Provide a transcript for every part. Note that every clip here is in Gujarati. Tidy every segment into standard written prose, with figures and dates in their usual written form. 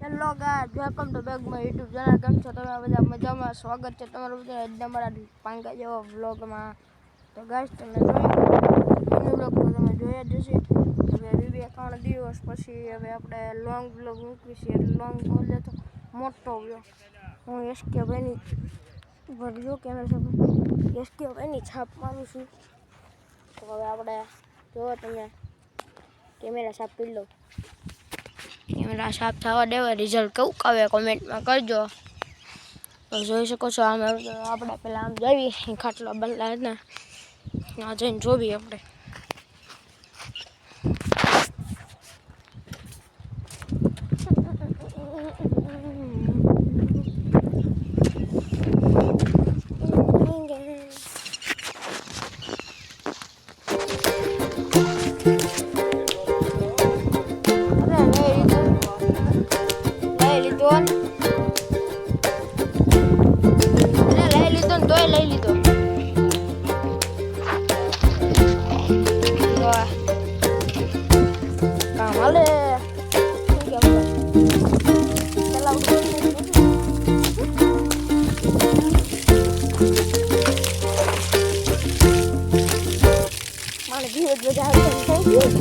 Hello guys, welcome to back my YouTube channel. કેમ છો તમે બધા? મજામાં? સ્વાગત છે તમારું બધા અમારા પાંકા જેવા વ્લોગમાં. તો ગાઈસ, તમે જોયું વ્લોગ તો તમે જોયા જ હશે. હવે 2-3 દિવસ પછી હવે આપણે લોંગ વ્લોગ મૂકીશું. એટલે લોંગ બોલે તો મોટો વ્લોગ. હું એસકે ભાઈની ભરજો કેમેરા એસકે ભાઈની છાપ મારું છું. તો હવે આપણે જો તમે કેમેરા છાપ કરી લો. કેમેરા સાફ થવા દેવા, રિઝલ્ટ કેવું આવે કોમેન્ટમાં કરજો. તો જોઈ શકો છો આમ આપણે પહેલાં આમ જઈએ ખાટલો બદલાય ને ત્યાં જઈને જોવી આપણે. લઈ લીધો કામ હાલે મારે ધીરજ બધા થઈ ગયું.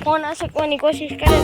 फोन आ सकने की कोशिश करे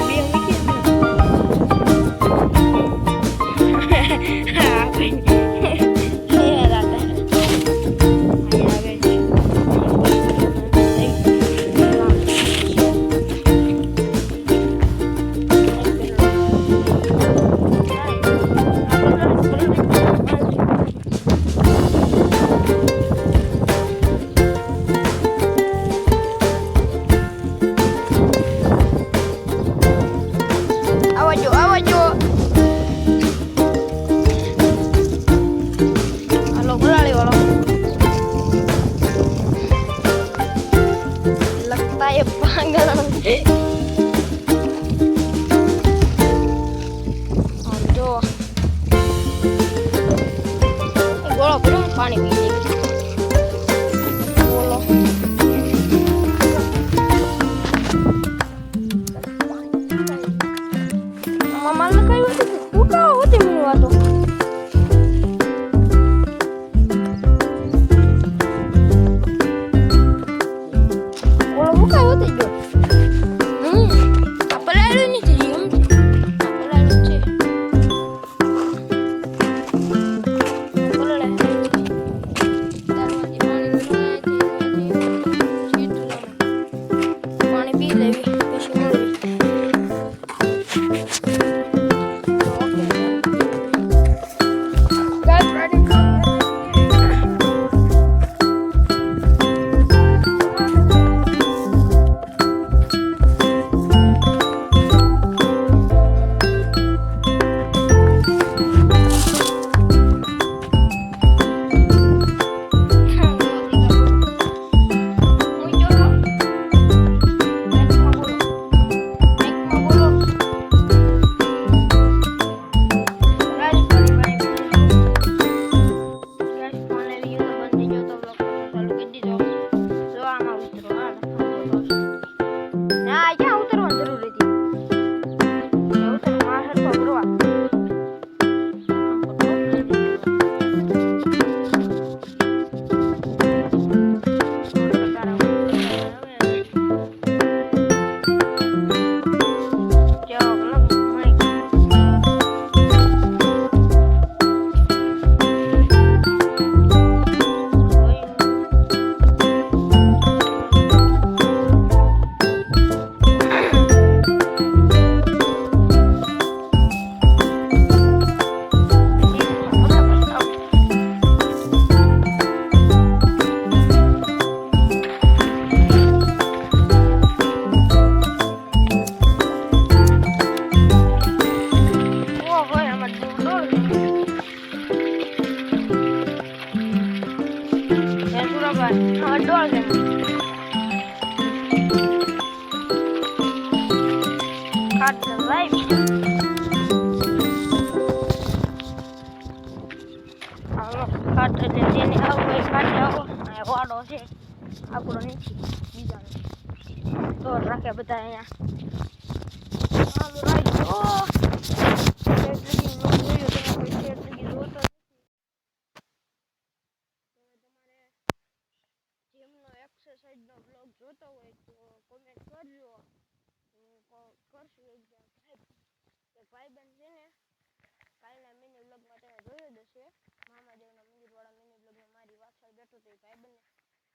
કાટ લાઈવ હાલો કાટ એટલે જેને આવું હોય કાટ આવો આ વાડો છે આપણો નથી બીજાનો તો રાખે બધા અહીંયા હાલો રાઈટ ઓ એટલી નો જોયો તમે કોઈ શેર લગી જોતો તમારે જીમનો એક્સરસાઇઝ નો બ્લોગ જોતો હોય તો કોમેન્ટ કરજો કરશું એકદમ એક ભાઈબંધ છે ને કાલના મિની બ્લોગમાં તમે જોયો જ હશે મામાદેવના મંદિરવાળા મિની બ્લોગમાં મારી પાછળ બેઠો તો એ ભાઈબંધને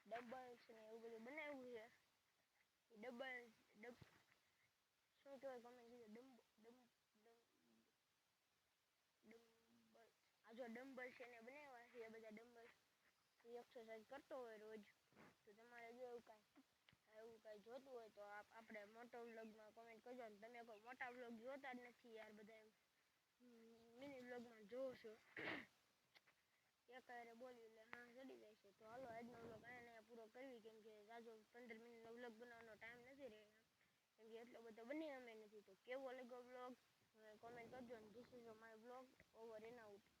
ડબલ્સ ને એવું બધું બનાવ્યું છે એ ડબલ્સ શું કહેવાય કોમેન્ટ કીધું આ જો ડમ્બલ્સ એને બનાવ્યા છે એ બધા ડમ્બલ્સ એ એક્સરસાઇઝ કરતો હોય રોજ તો તમારે જો એવું કાંઈ જોતું હોય તો આપણે મોટો વ્લોગમાં કોમેન્ટ કરજો અને તમે કોઈ મોટા વ્લોગ જોતા જ નથી યાર બધા મિની વ્લોગમાં જોવો છો એકારે બોલ્યું એટલે હા ચડી જાય છે તો હાલો આજનો વ્લોગ અહીંયા પૂરો કરવી કેમ કે જાજો 15 મિનિટનો વ્લોગ બનાવવાનો ટાઈમ નથી રહે કેમ કે એટલો બધો બને અમે નથી તો કેવો લાગ્યો વ્લોગ કોમેન્ટ કરજો અને this is my vlog over and out